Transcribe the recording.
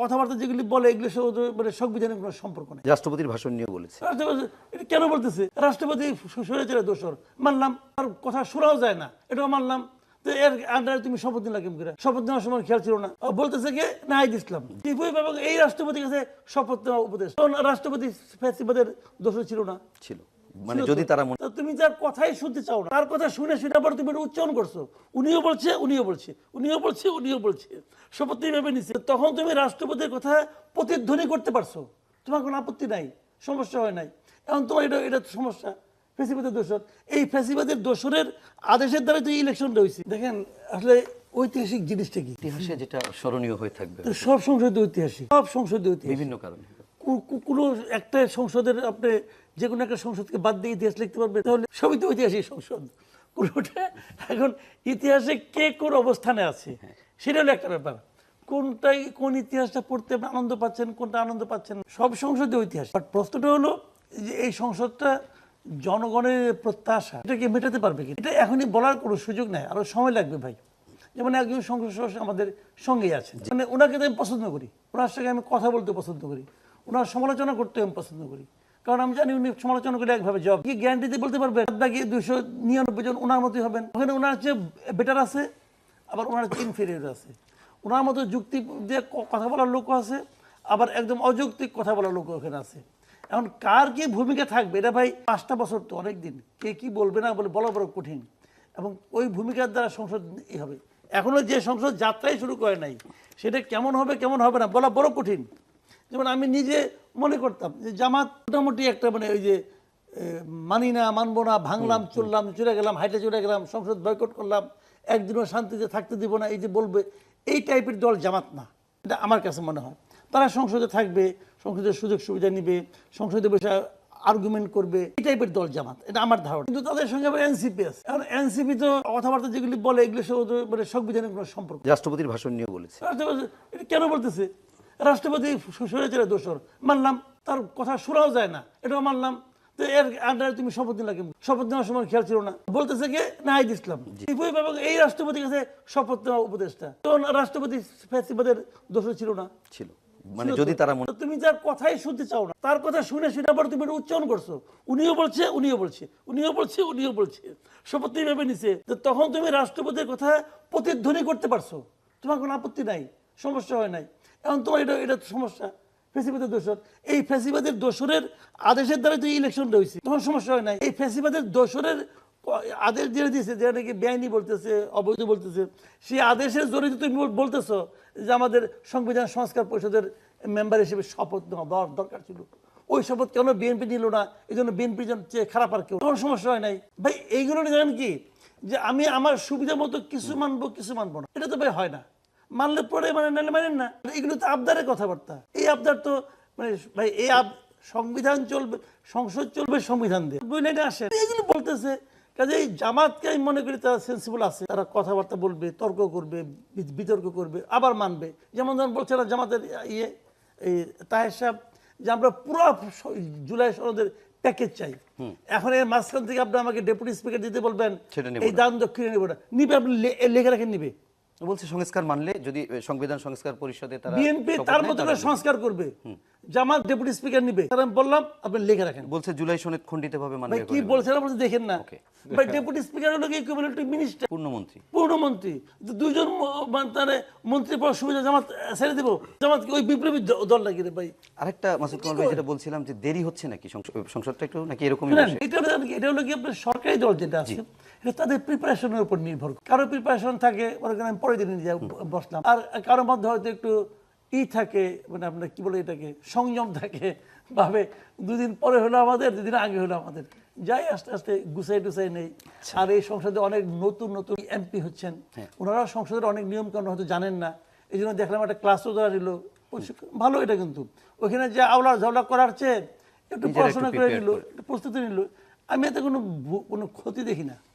কথাবার্তা যেগুলি বলে এগুলো মানে সংবিধানের কোনো সম্পর্ক নেই। রাষ্ট্রপতির ভাষণ নিয়ে বলেছে। রাষ্ট্রপতি এটা কেন বলতেছে? রাষ্ট্রপতি স্বৈরাচারের দোষর মানলাম, আর কথা শোনাও যায় না, এটাও মানলাম। তো এর আন্ডারে তুমি শপথ নিলা কেমন করে? শপথ নেওয়ার সময় খেয়াল ছিল না? বলতেছে কে? নাহিদ ইসলাম। এই রাষ্ট্রপতির কাছে শপথ নেওয়া উপদেশ। রাষ্ট্রপতি ফ্যাসিবাদের দোষর ছিল না? ছিল। মানে যদি তারা তুমি যার কথাই শুনতে চাও না, তার কথা শুনে পর তুমি উচ্চারণ করছো, উনিও বলছে উনিও বলছে উনিও বলছে উনিও বলছে, শপথ ভেবে নিচ্ছে, তখন তুমি রাষ্ট্রপতির কথা প্রতিধ্বনি করতে পারছো, তোমার কোনো আপত্তি নাই, সমস্যা হয় নাই। এখন তোমার এটা সমস্যা ফ্যাসিবাদের দোষর। এই ফ্যাসিবাদের দোষরের আদেশের দ্বারা তো ইলেকশনটা হয়েছে। দেখেন আসলে ঐতিহাসিক জিনিসটা কি? ইতিহাসে যেটা স্মরণীয় হয়ে থাকবে। সব সংসদে ঐতিহাসিক, সব সংসদে ঐতিহাসিক, বিভিন্ন কারণে। কোনো একটা সংসদের আপনি যে কোনো একটা সংসদকে বাদ দিয়ে ইতিহাস লিখতে পারবে, তাহলে সবই তো ঐতিহাসিক সংসদ কোনোটা। এখন ইতিহাসে কে কোন অবস্থানে আছে সেটা হলো একটা ব্যাপার। কোন ইতিহাসটা পড়তে আনন্দ পাচ্ছেন, কোনটা আনন্দ পাচ্ছেন, সব সংসদে ঐতিহাস। বাট প্রশ্নটা হলো যে এই সংসদটা জনগণের প্রত্যাশা, এটাকে মেটাতে পারবে কি? এটা এখনই বলার কোনো সুযোগ নাই, আরো সময় লাগবে ভাই। যেমন একজন সংসদ সদস্য আমাদের সঙ্গেই আছে, মানে ওনাকে তো আমি পছন্দ করি, ওনার সঙ্গে আমি কথা বলতে পছন্দ করি, ওনার সমালোচনা করতে আমি পছন্দ করি, কারণ আমি জানি উনি সমালোচনা করলে একভাবে জবাব কি গ্যারান্টি দিয়ে বলতে পারবেন বাকি 299 জন ওনার মতোই হবেন। ওখানে ওনার চেয়ে বেটার আছে, আবার ওনার চেয়ে ইনফেরিয়র আছে। ওনার মতো যুক্তি দিয়ে কথা বলার লোকও আছে, আবার একদম অযৌক্তিক কথা বলার লোকও ওখানে আছে। এখন কার কি ভূমিকা থাকবে এটা ভাই 5টা বছর তো অনেক দিন, কে কি বলবে না বলে বলা বড় কঠিন, এবং ওই ভূমিকার দ্বারা সংসদ হবে। এখনো যে সংসদ যাত্রাই শুরু করে নাই, সেটা কেমন হবে কেমন হবে না বলা বড় কঠিন। যেমন আমি নিজে মনে করতাম যে জামাত মোটামুটি একটা মানে ওই যে মানি না, মানবো না, ভাঙলাম, চললাম, চলে গেলাম, হাইটে চলে গেলাম, সংসদ বয়কট করলাম, একদিনও শান্তিতে থাকতে দিব না, এই যে বলবে, এই টাইপের দল জামাত না, এটা আমার কাছে মনে হয়। তারা সংসদে থাকবে, সংসদের সুযোগ সুবিধা নিবে, সংসদে বসে আর্গুমেন্ট করবে, এই টাইপের দল জামাত, এটা আমার ধারণা। কিন্তু তাদের সঙ্গে আবার এনসিপি আছে। এখন এনসিপি তো কথাবার্তা যেগুলি বলে এগুলো মানে সংবিধানের কোনো সম্পর্ক। রাষ্ট্রপতির ভাষণ নিয়ে বলেছে। এটা কেন বলতেছে? রাষ্ট্রপতি স্বৈরাচারের দোষর মানলাম, তার কথা শোনাও যায় না, এটাও মানলাম। তো এর আন্ডারে তুমি শপথ নিলা কেমন? শপথ নেওয়ার সময় খেয়াল ছিল না? বলতেছে কে? নাহিদ ইসলাম। এই রাষ্ট্রপতির কাছে শপথ নেওয়া উপদেষ্টা, তো রাষ্ট্রপতি ফ্যাসিবাদের দোষর ছিল না? ছিল। মানে যদি তারা তুমি যার কথাই শুনতে চাও না, তার কথা শুনে পর তুমি উচ্চারণ করছো, উনিও বলছে উনিও বলছে উনিও বলছে উনিও বলছে, শপথ ভেবে নিছে, তখন তুমি রাষ্ট্রপতির কথা প্রতিধ্বনি করতে পারছো, তোমার কোনো আপত্তি নাই, সমস্যা হয় নাই। এখন তোমার এটা সমস্যা ফ্যাসিবাদের দোষর। এই ফ্যাসিবাদের দোষরের আদেশের দ্বারা তো ইলেকশনটা হয়েছে, তোমার সমস্যা হয় নাই। এই ফ্যাসিবাদের দোষরের আদেশ যেটা দিয়েছে, যেটা নাকি বেআইনি বলতেছে, অবৈধ বলতেছে, সেই আদেশের জড়িত তুমি বলতেছো যে আমাদের সংবিধান সংস্কার পরিষদের মেম্বার হিসেবে শপথ নেওয়া দরকার ছিল। ওই শপথ কেন বিএনপি নিল না? এই জন্য বিএনপির চেয়ে খারাপ আর কেউ, কোনো সমস্যা হয় নাই ভাই। এইগুলো জানেন কি, যে আমি আমার সুবিধা মতো কিছু মানবো কিছু মানবো না, এটা তো ভাই হয় না। মানলে পরে মানে নাহলে মানেন না, এগুলো তো আবদারের কথাবার্তা। এই আবদার তো মানে ভাই এই সংবিধান চলবে, সংসদ চলবে সংবিধান দিয়ে, দুই লাইনে আসে এগুলো বলতেছে। কাজে এই জামাতকে আমি মনে করি তারা সেন্সিবল আছে, তারা কথাবার্তা বলবে, তর্ক করবে, বিতর্ক করবে, আবার মানবে। যেমন ধরুন বলছে না জামাতের এই তাহের সাহেব যে আমরা পুরো জুলাই সনদের প্যাকেজ চাই, এখন এর মাঝখান থেকে আপনি আমাকে ডেপুটি স্পিকার দিতে বলবেন এই দান দক্ষিণে নেব না, নিবে আপনি লেখে রাখেন, নিবে বলছে সংস্কার মানলে যদি সংবিধান সংস্কার পরিষদে তারা বিএনপি তার মতো করে সংস্কার করবে, জামাত ডেপুটি স্পিকার নিবে, তার আমি বললাম আপনি লিখে রাখেন। বলছে জুলাই সনদ খণ্ডিতভাবে মানবে। ভাই কি বলছেন বলছে দেখেন না ভাই, ডেপুটি স্পিকার হলো কি ইকুইভ্যালেন্ট টু মিনিস্টার, পূর্ণমন্ত্রী। দুইজন তারে মন্ত্রী পাওয়ার সুবিধা জামাত ছেড়ে দেব? জামাত কি ওই বিপ্লবী দল নাকি রে ভাই? আরেকটা মাসুদ কামাল ভাই যেটা বলছিলাম যে দেরি হচ্ছে নাকি সংসদটা একটু নাকি এরকমই? এটা হলো কি আপনার সরকারি দল যেটা আছে এটা তাদের প্রিপারেশনের উপর নির্ভর করে। কারো প্রিপারেশন থাকে মনে করেন আমি পরের দিন বসলাম, আর কারোর মধ্যে হয়তো একটু থাকে, মানে আপনার কি বলে এটাকে সংযম থাকে, ভাবে দুদিন পরে হলো আমাদের, দুদিন আগে হলো আমাদের, যাই আস্তে আস্তে গুছাই টুসাই নেই। আর এই সংসদে অনেক নতুন নতুন এমপি হচ্ছেন, ওনারা সংসদের অনেক নিয়ম কানুন হয়তো জানেন না, এই জন্য দেখলাম একটা ক্লাসও ধরা দিল, ভালো এটা। কিন্তু ওইখানে যে আওলা ঝাওলা করার চেয়ে একটু পড়াশোনা করে নিল, একটু প্রস্তুতি নিল, আমি এতে কোনো ক্ষতি দেখি না।